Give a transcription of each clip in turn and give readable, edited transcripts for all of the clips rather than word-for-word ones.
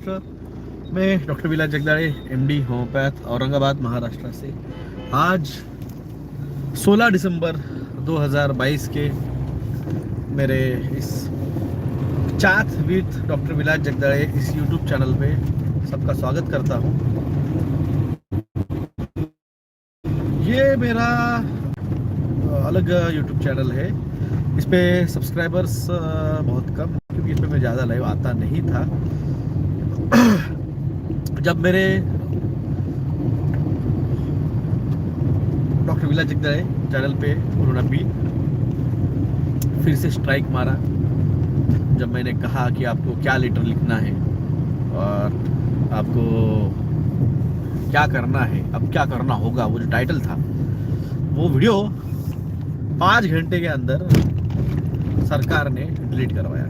नमस्कार। मैं डॉक्टर विलास जगदाड़े, MD homeopath, Aurangabad Maharashtra से। आज 16 दिसंबर 2022 के मेरे इस चाट विद डॉक्टर विलास जगदाड़े इस यूट्यूब चैनल पे सबका स्वागत करता हूँ। ये मेरा अलग यूट्यूब चैनल है। इस पे सब्सक्राइबर्स बहुत कम, क्योंकि इस पे मैं ज़्यादा लाइव आता नहीं था। जब मेरे डॉक्टर विलास जगदाड़े चैनल पे उन्होंने भी फिर से स्ट्राइक मारा, जब मैंने कहा कि आपको क्या लेटर लिखना है और आपको क्या करना है, अब क्या करना होगा, वो जो टाइटल था, वो वीडियो 5 घंटे के अंदर सरकार ने डिलीट करवाया।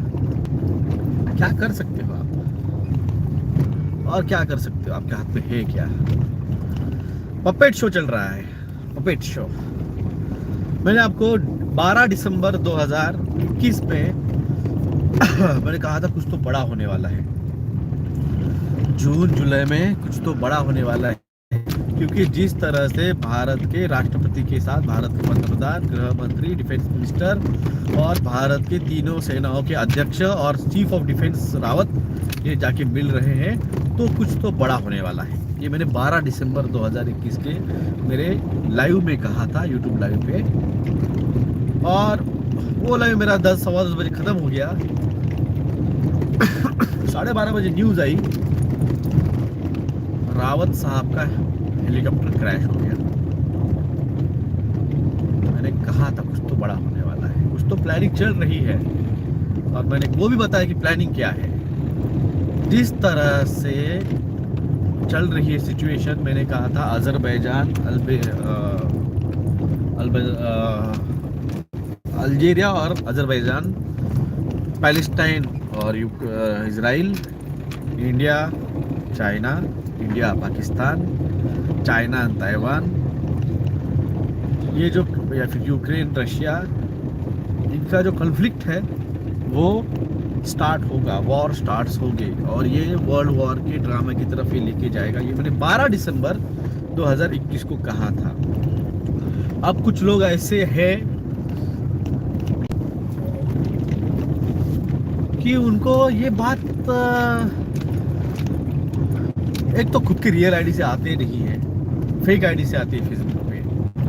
क्या कर सकते हो आप, और क्या कर सकते हो, आपके हाथ में है क्या? पपेट शो चल रहा है, पपेट शो। मैंने आपको 12 दिसंबर 2021 में मैंने कहा था कुछ तो बड़ा होने वाला है, जून जुलाई में कुछ तो बड़ा होने वाला है, क्योंकि जिस तरह से भारत के राष्ट्रपति के साथ भारत के पंतप्रधान, गृह मंत्री, डिफेंस मिनिस्टर और भारत के तीनों सेनाओं के अध्यक्ष और चीफ ऑफ डिफेंस रावत ये जाके मिल रहे हैं, तो कुछ तो बड़ा होने वाला है। ये मैंने 12 दिसंबर 2021 के मेरे लाइव में कहा था, यूट्यूब लाइव पे। और वो लाइव मेरा 10 सवा 10 बजे खत्म हो गया। 12:30 बजे न्यूज़ आई, रावत साहब का हेलीकॉप्टर क्रैश हो गया। मैंने कहा था कुछ तो बड़ा होने वाला है, कुछ तो प्लानिंग चल रही है। और मैंने वो भी बताया कि प्लानिंग क्या है। जिस तरह से चल रही है सिचुएशन, मैंने कहा था अजरबैजान, अल्जीरिया और अजरबैजान, पैलेस्टाइन और Israel, India China, India Pakistan, China Taiwan, ये जो, या फिर यूक्रेन रशिया, इनका जो कॉन्फ्लिक्ट है वो स्टार्ट होगा, वॉर स्टार्ट्स होंगे और ये वर्ल्ड वॉर के ड्रामा की तरफ ये लेके जाएगा। ये मैंने 12 दिसंबर 2021 को कहा था। अब कुछ लोग ऐसे हैं कि उनको ये बात एक तो खुद की रियल आईडी से आते नहीं है, फेक आईडी से आते हैं फेसबुक पे।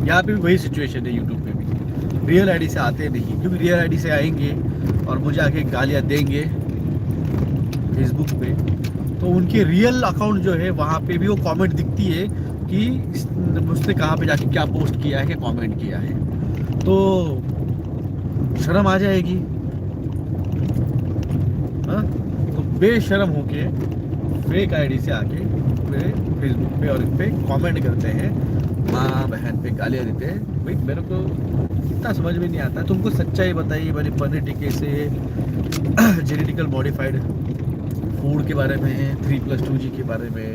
यहाँ पे भी वही सिचुएशन है, यूट्यूब पे भी रियल आईडी से आते नहीं, क्योंकि रियल आईडी से आएंगे और मुझे आके गालियाँ देंगे फेसबुक पे, तो उनके रियल अकाउंट जो है वहाँ पे भी वो कमेंट दिखती है कि उसने कहाँ पे जाके क्या पोस्ट किया है, क्या कमेंट किया है, तो शर्म आ जाएगी। हाँ, तो बेशर्म होके फेक आईडी से आके मेरे फेसबुक पे और इस पे कमेंट करते हैं, माँ बहन पे गालियाँ देते हैं। भाई मेरे को इतना समझ में नहीं आता, तुमको सच्चाई बताइए। मेरे पनीर टिक्के से जेनेटिकल मॉडिफाइड फूड के बारे में, 3+2G के बारे में,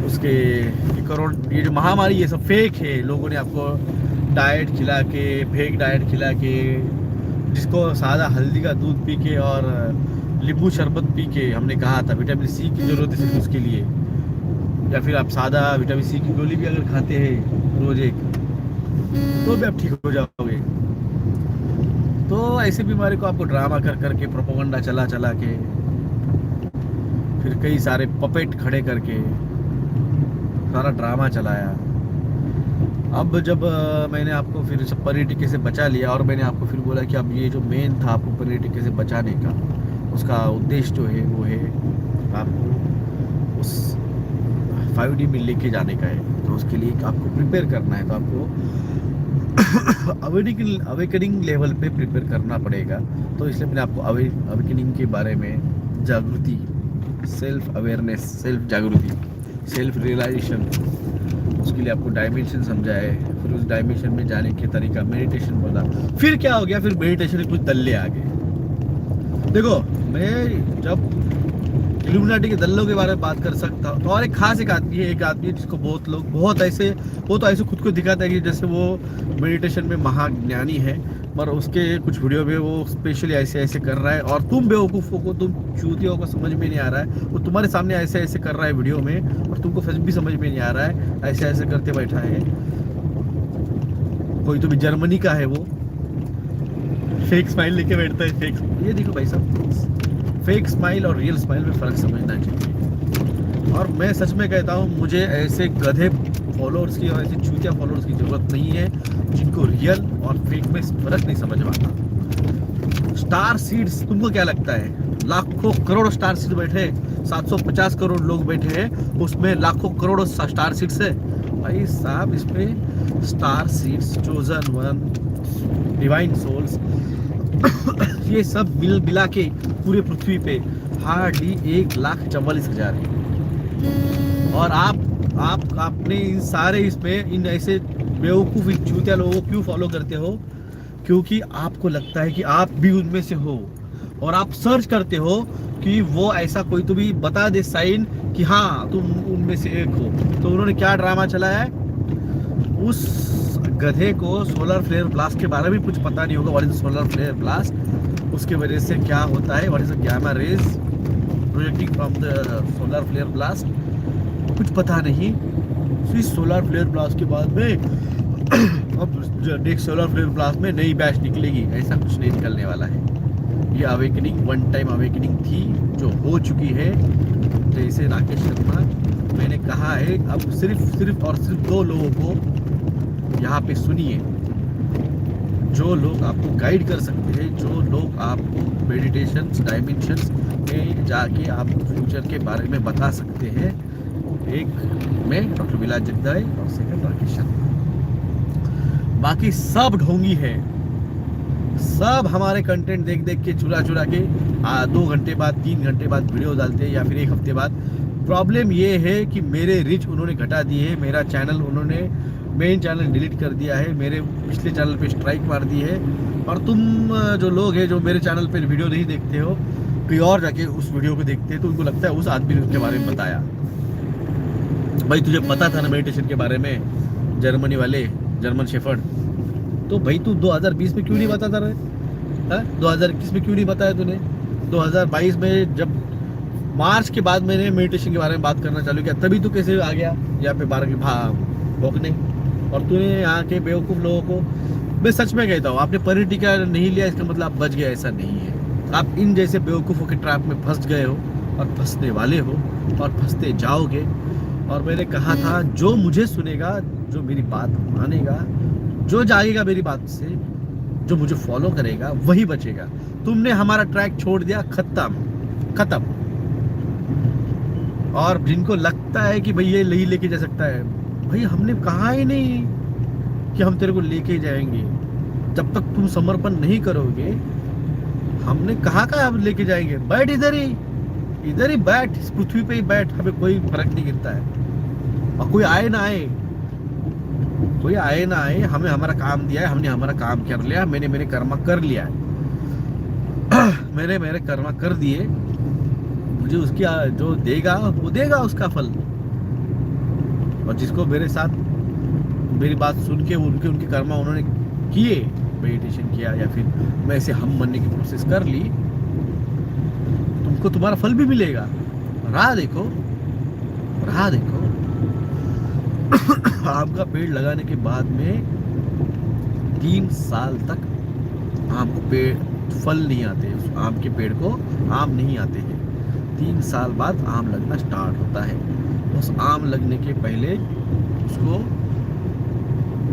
उसके करोड़, ये जो महामारी, ये सब फेक है। लोगों ने आपको डाइट खिला के, फेक डाइट खिला के, जिसको सादा हल्दी का दूध पी के और नींबू शरबत पी के, हमने कहा था विटामिन सी की ज़रूरत है सिर्फ उसके लिए, या फिर आप सादा विटामिन सी की गोली भी अगर खाते हैं रोज एक, तो भी आप ठीक हो जाओगे। तो ऐसे बीमारी को आपको ड्रामा कर करके, प्रोपेगेंडा चला चला के, फिर कई सारे पपेट खड़े करके सारा ड्रामा चलाया। अब जब मैंने आपको फिर सब पनीर टिक्के से बचा लिया और मैंने आपको फिर बोला कि अब ये जो मेन था आपको पनीर टिक्के से बचाने का, उसका उद्देश्य जो है वो है आपको उस 5D में लेके जाने का है, तो उसके लिए आपको प्रिपेयर करना है। तो आपको अवेकनिंग लेवल पे प्रिपेयर करना पड़ेगा। तो इसलिए मैंने आपको अवेकनिंग के बारे में जागृति, सेल्फ अवेयरनेस, सेल्फ जागृति, सेल्फ रियलाइजेशन, उसके लिए आपको डायमेंशन समझाए, फिर उस डायमेंशन में जाने के तरीका, मेडिटेशन बोला। फिर क्या हो गया, फिर मेडिटेशन में कुछ दल्ले आ गए। देखो, मैं जब इल्यूमिनाटी के दल्लों के बारे में बात कर सकता हूँ, तो और एक खास एक आदमी है जिसको बहुत लोग बहुत ऐसे, वो तो ऐसे खुद को दिखाता है कि जैसे वो मेडिटेशन में महाज्ञानी है। पर उसके कुछ वीडियो में वो स्पेशली ऐसे ऐसे कर रहा है, और तुम बेवकूफ़ों को, तुम चूतियों को समझ में नहीं आ रहा है। वो तुम्हारे सामने ऐसे ऐसे कर रहा है वीडियो में, और तुमको फिर भी समझ में नहीं आ रहा है, ऐसे ऐसे करते बैठा है। कोई तो भी जर्मनी का है, वो फेक स्माइल लेके बैठता है। फेक, ये देखो भाई साहब, फेक स्माइल और रियल स्माइल में फ़र्क समझना चाहिए। और मैं सच में कहता हूँ, मुझे ऐसे गधे फॉलोअर्स की और ऐसे चूतिया फॉलोअर्स की ज़रूरत नहीं है जिनको रियल और फेक में फ़र्क नहीं समझ पाता। स्टार सीड्स, तुमको क्या लगता है, लाखों करोड़ स्टार सीड्स बैठे, 750 करोड़ लोग बैठे हैं, उसमें लाखों करोड़ स्टार सीड्स है भाई साहब। इसमें star seeds, chosen one, divine souls, ये सब मिला के पूरे पृथ्वी पे हार्डली 1,44,000 है। और आपने इन सारे इसमें इन ऐसे बेवकूफ़ चूतिया लोगों को क्यों फॉलो करते हो? क्योंकि आपको लगता है कि आप भी उनमें से हो, और आप सर्च करते हो कि वो ऐसा कोई तो भी बता दे साइन कि हाँ तुम उनमें से एक हो। तो उन्होंने क्या ड्रामा चलाया है, उस गधे को सोलर फ्लेयर ब्लास्ट के बारे में कुछ पता नहीं होगा। What is solar flare blast, उसके वजह से क्या होता है, what is the gamma rays projecting from the solar flare blast, कुछ पता नहीं। फिर सोलर फ्लेयर ब्लास्ट के बाद में अब नेक्स्ट सोलर फ्लेयर ब्लास्ट में नई बैच निकलेगी, ऐसा कुछ नहीं निकलने वाला है। ये अवेकनिंग वन टाइम अवेकनिंग थी जो हो चुकी है। जैसे राकेश शर्मा, मैंने कहा है, अब सिर्फ और सिर्फ 2 लोगों को यहाँ पे सुनिए, जो लोग आपको गाइड कर सकते हैं, जो लोग आपको मेडिटेशंस डायमेंशंस में जाके आप फ्यूचर के बारे में बता सकते हैं। एक मैं डॉक्टर विलास जगदाय और सेकंड राकेश शर्मा। बाकी सब ढोंगी है, सब हमारे कंटेंट देख देख के चुरा के 2 घंटे बाद 3 घंटे बाद वीडियो डालते हैं, या फिर 1 हफ्ते बाद। प्रॉब्लम ये है कि मेरे रीच उन्होंने घटा दी है, मेरा चैनल उन्होंने मेन चैनल डिलीट कर दिया है, मेरे पिछले चैनल पे स्ट्राइक मार दी है। और तुम जो लोग हैं जो मेरे चैनल पे वीडियो नहीं देखते हो, कोई और जाके उस वीडियो को देखते हैं, तो उनको लगता है उस आदमी ने उसके बारे में बताया। भाई तुझे पता था ना मेडिटेशन के बारे में, जर्मनी वाले जर्मन शेफर्ड, तो भाई तू 2020 में क्यों नहीं बताता रहे? 2021 में क्यों नहीं बताया तूने? 2022 में जब मार्च के बाद मैंने मेडिटेशन के बारे में बात करना चालू किया, तभी तू कैसे आ गया यहाँ पे भोंकने? और तूने यहाँ के बेवकूफ़ लोगों को, मैं सच में कहता हूँ, आपने पनीर टिक्का नहीं लिया इसका मतलब आप बच गए, ऐसा नहीं है। आप इन जैसे बेवकूफ़ों के ट्रैप में फंस गए हो, और फंसने वाले हो, और फंसते जाओगे। और मैंने कहा था, जो मुझे सुनेगा, जो मेरी बात मानेगा, जो जाएगा मेरी बात से, जो मुझे फॉलो करेगा, वही बचेगा। तुमने हमारा ट्रैक छोड़ दिया, खत्म। और जिनको लगता है कि भाई ये नहीं लेके जा सकता है, भाई हमने कहा ही नहीं कि हम तेरे को लेके जाएंगे। जब तक तुम समर्पण नहीं करोगे, हमने कहा हम लेके जाएंगे। बैठ इधर ही बैठ, इस पृथ्वी पे ही बैठ, हमें कोई फर्क नहीं गिरता है। और कोई आए ना आए, हमें हमारा काम दिया है, हमने हमारा काम कर लिया, मैंने मेरे कर्मा कर लिया है। मैंने मेरे कर्मा कर दिए, मुझे उसकी जो देगा वो देगा उसका फल। और जिसको मेरे साथ मेरी बात सुन के उनके कर्मा उन्होंने किए, मेडिटेशन किया, या फिर मैं ऐसे हम बनने की प्रोसेस कर ली, तुमको तुम्हारा फल भी मिलेगा। राह देखो। आम का पेड़ लगाने के बाद में 3 साल तक आम को पेड़ फल नहीं आते, उस आम के पेड़ को आम नहीं आते हैं। 3 साल बाद आम लगना स्टार्ट होता है। उस आम लगने के पहले उसको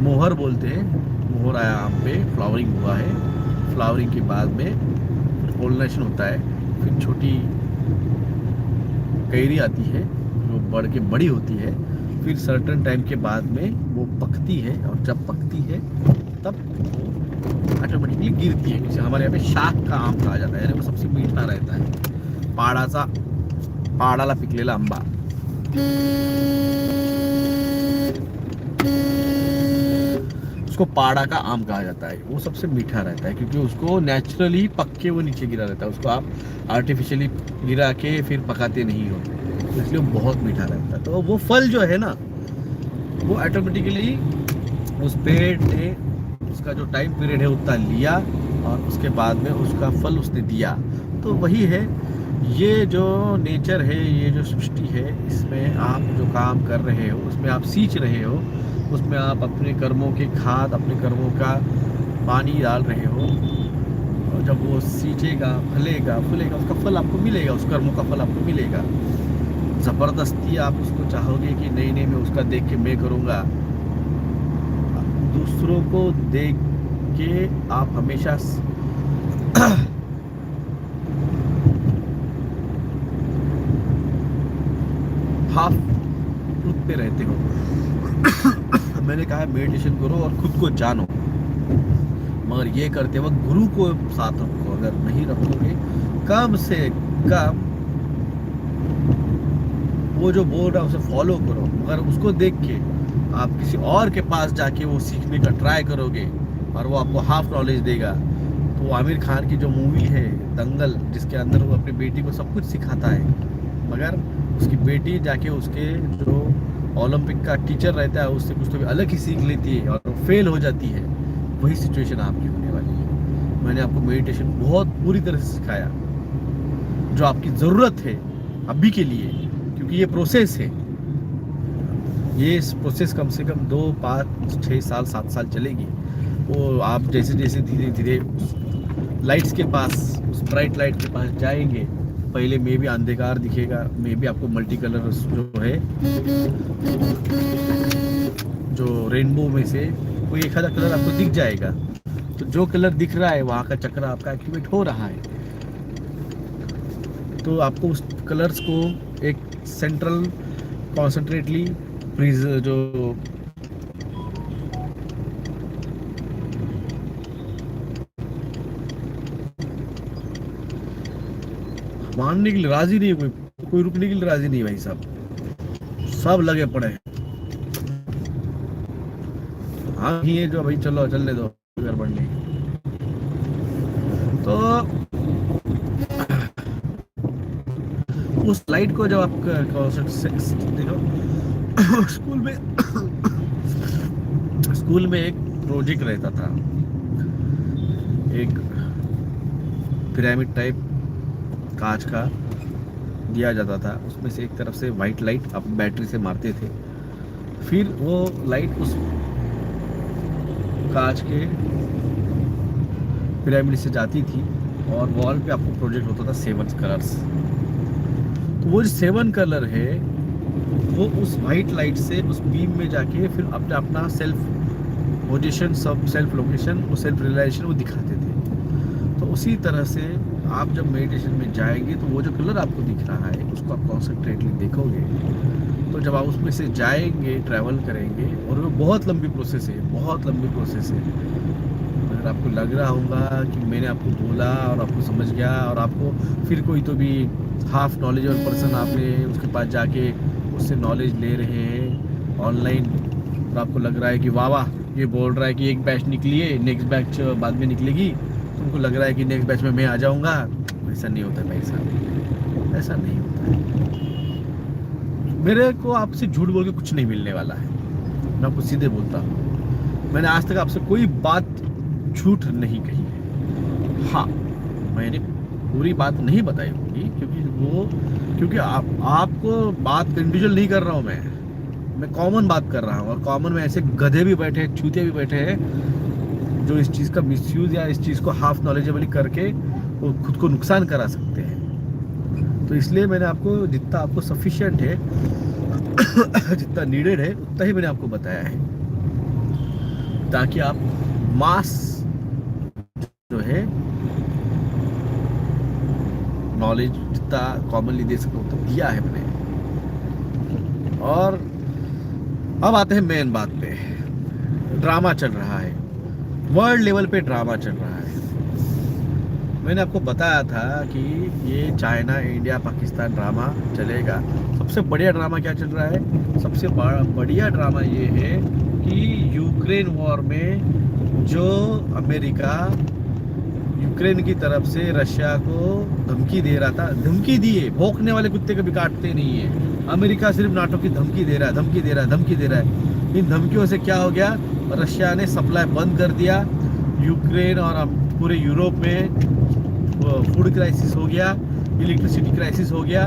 मोहर बोलते हैं। मोहर आया आम पे, फ्लावरिंग हुआ है, फ्लावरिंग के बाद में पोलिनेशन होता है, फिर छोटी कैरी आती है जो बढ़ के बड़ी होती है, फिर सर्टेन टाइम के बाद में वो पकती है, और जब पकती है तब वो ऑटोमेटिकली गिरती है। जैसे हमारे यहाँ पे शाख का आम कहा जाता है, यानी वो सबसे मीठा रहता है, पाडाला पिकलेला आंबा। उसको पाड़ा का आम कहा जाता है, वो सबसे मीठा रहता है, क्योंकि उसको नेचुरली पक के वो नीचे गिरा रहता है, उसको आप आर्टिफिशियली गिरा के फिर पकाते नहीं हो, इसलिए वो बहुत मीठा रहता है। तो वो फल जो है ना, वो ऑटोमेटिकली उस पेड़ ने उसका जो टाइम पीरियड है उतना लिया और उसके बाद में उसका फल उसने दिया। तो वही है, ये जो नेचर है, ये जो सृष्टि है, इसमें आप जो काम कर रहे हो, उसमें आप सींच रहे हो, उसमें आप अपने कर्मों के खाद, अपने कर्मों का पानी डाल रहे हो। और जब वो सींचेगा, फलेगा, फूलेगा, उसका फल आपको मिलेगा, उस कर्मों का फल आपको मिलेगा। ज़बरदस्ती आप उसको चाहोगे कि नहीं नहीं मैं उसका देख के मैं करूँगा, दूसरों को देख के आप हमेशा हाफ ट्रूथ पे रहते हो। मैंने कहा मेडिटेशन करो और खुद को जानो, मगर ये करते वक्त गुरु को साथ रखो। अगर नहीं रखोगे, कम से कम वो जो बोल रहा है उसे फॉलो करो, मगर उसको देख के आप किसी और के पास जाके वो सीखने का ट्राई करोगे और वो आपको हाफ नॉलेज देगा। तो आमिर खान की जो मूवी है दंगल, जिसके अंदर वो अपनी बेटी को सब कुछ सिखाता है, मगर उसकी बेटी जाके उसके जो ओलंपिक का टीचर रहता है उससे कुछ तो भी अलग ही सीख लेती है और वो फेल हो जाती है। वही सिचुएशन आपकी होने वाली है। मैंने आपको मेडिटेशन बहुत पूरी तरह से सिखाया, जो आपकी ज़रूरत है अभी के लिए, क्योंकि ये प्रोसेस है। ये प्रोसेस कम से कम 2, 5, 6 साल, 7 साल चलेगी। वो आप जैसे जैसे धीरे धीरे लाइट्स के पास, उस ब्राइट लाइट के पास जाएंगे, पहले में भी अंधकार दिखेगा, में भी आपको मल्टी कलर जो है, जो रेनबो में से कोई एक आधा कलर आपको दिख जाएगा। तो जो कलर दिख रहा है वहाँ का चक्र आपका एक्टिवेट हो रहा है। तो आपको उस कलर्स को एक सेंट्रल कॉन्सेंट्रेटली जो मानने के लिए राजी नहीं है, कोई रुकने के लिए राजी नहीं है भाई साहब, सब लगे पड़े हैं। हाँ ही है जो भाई चलो चलने दो, गड़बड़ नहीं। तो उस लाइट को जब आप देखो, स्कूल में एक प्रोजेक्ट रहता था, एक पिरामिड टाइप कांच का दिया जाता था, उसमें से एक तरफ से वाइट लाइट आप बैटरी से मारते थे, फिर वो लाइट उस कांच के पिरामिड से जाती थी और वॉल पे आपको प्रोजेक्ट होता था 7 कलर्स। तो वो जो 7 कलर है वो उस वाइट लाइट से उस बीम में जाके फिर अपना अपना सेल्फ पोजीशन, सब सेल्फ लोकेशन, वो सेल्फ रियलाइजेशन वो दिखाते थे। तो उसी तरह से आप जब मेडिटेशन में जाएंगे तो वो जो कलर आपको दिख रहा है उसको आप कॉन्सेंट्रेटली देखोगे। तो जब आप उसमें से जाएंगे, ट्रैवल करेंगे, और वो बहुत लंबी प्रोसेस है, बहुत लंबी प्रोसेस है। अगर आपको लग रहा होगा कि मैंने आपको बोला और आपको समझ गया, और आपको फिर कोई तो भी हाफ नॉलेज और पर्सन आपने उसके पास जाके उससे नॉलेज ले रहे हैं ऑनलाइन, और आपको लग रहा है कि वाह वाह ये बोल रहा है कि एक बैच निकली है, नेक्स्ट बैच बाद में निकलेगी, तुमको लग रहा है कि नेक्स्ट बैच में मैं आ जाऊंगा। ऐसा नहीं होता भाई साहब, ऐसा नहीं होता है। मेरे को आपसे झूठ बोल के कुछ नहीं मिलने वाला है, मैं आपको सीधे बोलता हूँ। मैंने आज तक आपसे कोई बात झूठ नहीं कही है। हाँ, मैंने पूरी बात नहीं बताई होगी, क्योंकि आपको बात इंडिविजुअल नहीं कर रहा हूँ, मैं कॉमन बात कर रहा हूँ। और कॉमन में ऐसे गधे भी बैठे हैं, चूतिया भी बैठे हैं, जो इस चीज़ का मिसयूज या इस चीज़ को हाफ नॉलेजेबली करके वो खुद को नुकसान करा सकते हैं। तो इसलिए मैंने आपको जितना आपको सफिशिएंट है जितना नीडेड है उतना ही मैंने आपको बताया है, ताकि आप मास जो है नॉलेज जितना कॉमनली दे सको तो दिया है मैंने। और अब आते हैं मेन बात पे। ड्रामा चल रहा है, वर्ल्ड लेवल पे ड्रामा चल रहा है। मैंने आपको बताया था कि ये चाइना, इंडिया, पाकिस्तान ड्रामा चलेगा। सबसे बढ़िया ड्रामा क्या चल रहा है? सबसे बढ़िया ड्रामा ये है कि यूक्रेन वॉर में जो अमेरिका यूक्रेन की तरफ से रशिया को धमकी दे रहा था, धमकी दिए, भौंकने वाले कुत्ते कभी काटते नहीं है। अमेरिका सिर्फ नाटो की धमकी दे रहा है, धमकी दे रहा है, धमकी दे रहा है। इन धमकियों से क्या हो गया? रशिया ने सप्लाई बंद कर दिया। यूक्रेन और पूरे यूरोप में फूड क्राइसिस हो गया, इलेक्ट्रिसिटी क्राइसिस हो गया।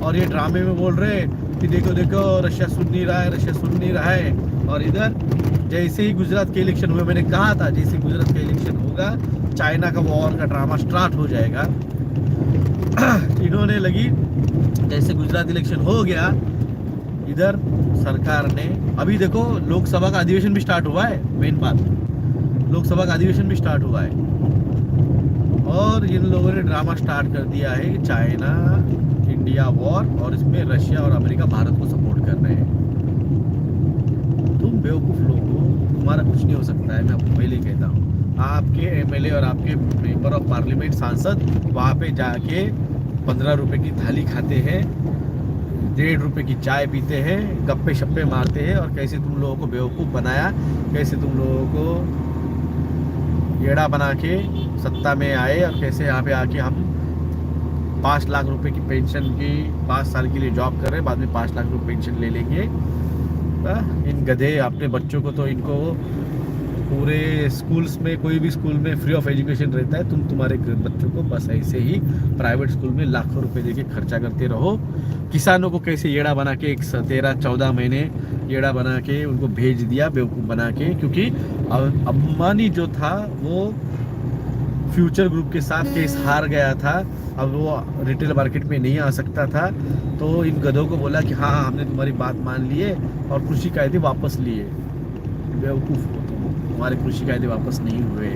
और ये ड्रामे में बोल रहे कि देखो देखो रशिया सुन नहीं रहा है, रशिया सुन नहीं रहा है। और इधर जैसे ही गुजरात के इलेक्शन हुए, मैंने कहा था जैसे गुजरात का इलेक्शन होगा चाइना का वॉर का ड्रामा स्टार्ट हो जाएगा। इन्होंने लगी जैसे गुजरात इलेक्शन हो गया, इधर सरकार ने अभी देखो लोकसभा का अधिवेशन भी स्टार्ट हुआ है। मेन बात, लोकसभा का अधिवेशन भी स्टार्ट हुआ है और इन लोगों ने ड्रामा स्टार्ट कर दिया है कि चाइना इंडिया वॉर, और इसमें रशिया और अमेरिका भारत को सपोर्ट कर रहे हैं। तुम बेवकूफ लोगों, तुम्हारा कुछ नहीं हो सकता है। मैं आपको पहले ही कहता हूँ, आपके एमएलए और आपके मेंबर ऑफ पार्लियामेंट सांसद वहाँ पे जाके 15 रुपए की थाली खाते हैं, 1.5 रुपए की चाय पीते हैं, गप्पे शप्पे मारते हैं और कैसे तुम लोगों को बेवकूफ़ बनाया, कैसे तुम लोगों को येड़ा बना के सत्ता में आए और कैसे यहाँ पे आके हम 5 लाख रुपए की पेंशन की 5 साल के लिए जॉब कर रहे हैं, बाद में 5 लाख रुपए पेंशन ले लेंगे। इन गधे अपने बच्चों को तो इनको पूरे स्कूल्स में, कोई भी स्कूल में फ्री ऑफ एजुकेशन रहता है, तुम्हारे बच्चों को बस ऐसे ही प्राइवेट स्कूल में लाखों रुपए देके खर्चा करते रहो। किसानों को कैसे येड़ा बना के 13-14 महीने येड़ा बना के उनको भेज दिया बेवकूफ़ बना के, क्योंकि अंबानी जो था वो फ्यूचर ग्रुप के साथ केस हार गया था, अब वो रिटेल मार्केट में नहीं आ सकता था। तो इन गधों को बोला कि हाँ हमने तुम्हारी बात मान लिए और कृषि कायदे वापस लिए। बेवकूफ़ हो तुम्हारे कृषि कायदे वापस नहीं हुए,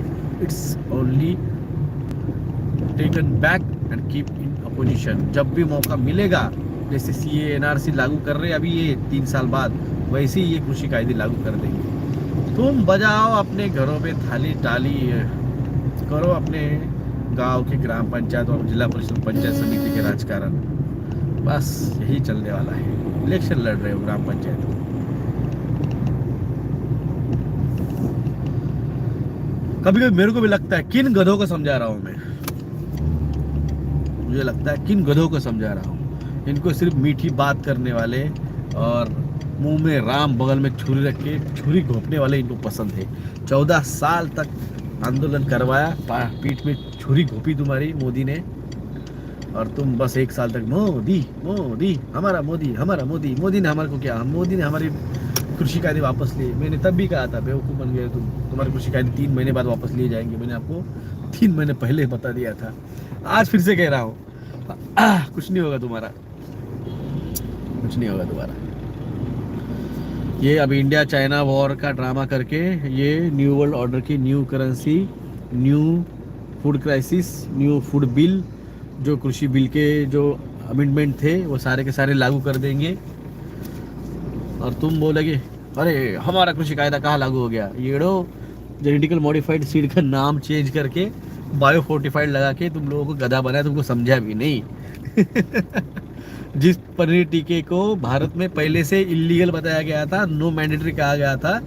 it's only taken back and keep in opposition. जब भी मौका मिलेगा, जैसे सीए एनआरसी लागू कर रहे हैं अभी ये 3 साल बाद, वैसे ही ये कृषि कायदे लागू कर देंगे। तुम बजाओ अपने घरों में थाली टाली, करो अपने गांव के ग्राम पंचायत और जिला परिषद पंचायत समिति के राजकारण, बस यही चलने वाला है। इलेक्शन लड़ रहे हो ग्राम पंचायत में, कभी कभी मेरे को भी लगता है किन गधों को समझा रहा हूँ मैं, मुझे लगता है किन गधों को समझा रहा हूँ। इनको सिर्फ मीठी बात करने वाले और मुंह में राम बगल में छुरी रख के छुरी घोंपने वाले इनको पसंद है। 14 साल तक आंदोलन करवाया, पीठ में छुरी घोंपी तुम्हारी मोदी ने, और तुम बस 1 साल तक मोदी मोदी हमारा मोदी हमारा मोदी। मोदी ने हमारे को क्या, मोदी ने हमारी कृषि कायदे वापस लिए। मैंने तब भी कहा था बेवकूफ़ बन गए तुम, तुम्हारे कृषि कायदे 3 महीने बाद वापस लिए जाएंगे। मैंने आपको 3 महीने पहले बता दिया था, आज फिर से कह रहा हूँ कुछ नहीं होगा तुम्हारा, कुछ नहीं होगा तुम्हारा। ये अभी इंडिया चाइना वॉर का ड्रामा करके ये न्यू वर्ल्ड ऑर्डर की new currency, new food crisis, new food bill, जो कृषि बिल के जो अमेंडमेंट थे वो सारे के सारे लागू कर देंगे। और तुम बोलोगे अरे हमारा कृषि कायदा कहाँ लागू हो गया। येड़ो जेनेटिकल मॉडिफाइड सीड का नाम चेंज करके बायो फोर्टिफाइड लगा के तुम लोगों को गधा बनाया, तुमको समझा भी नहीं। जिस पनीर टीके को भारत में पहले से इलीगल बताया गया था, नो मैंडेटरी कहा गया था,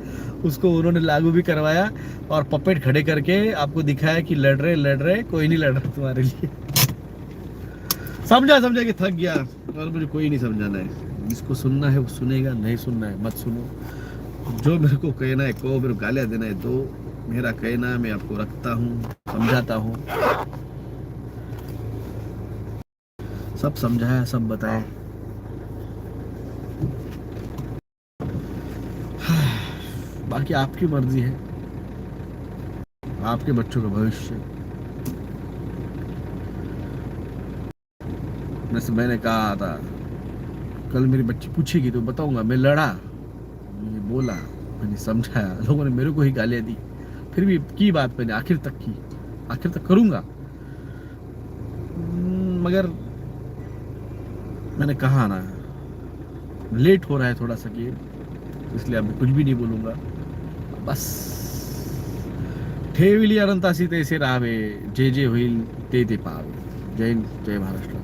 उसको उन्होंने लागू भी करवाया और पपेट खड़े करके आपको दिखाया कि लड़ रहे, कोई नहीं लड़ रहा तुम्हारे लिए। समझा कि थक गया और मुझे कोई नहीं समझाना है। जिसको सुनना है वो सुनेगा, नहीं सुनना है मत सुनो। जो मेरे को कहना है कहो, मेरे को गालियाँ देना है तो मेरा कहना मैं आपको रखता हूँ, समझाता हूँ, सब समझाया, सब बताया। बाकी आपकी मर्जी है, आपके बच्चों का भविष्य। जैसे मैंने कहा था, कल मेरी बच्ची पूछेगी तो बताऊंगा मैं लड़ा, मैंने बोला, मैंने समझाया। लोगों ने मेरे को ही गालियाँ दी, फिर भी की बात मैंने आखिर तक करूंगा। मगर मैंने कहा ना, लेट हो रहा है थोड़ा सा गेम, इसलिए अब कुछ भी नहीं बोलूंगा। बस ठेविली अनंतासी तैसे राहावे, जे जे होईल ते पाहावे। जय हिंद, जय महाराष्ट्र।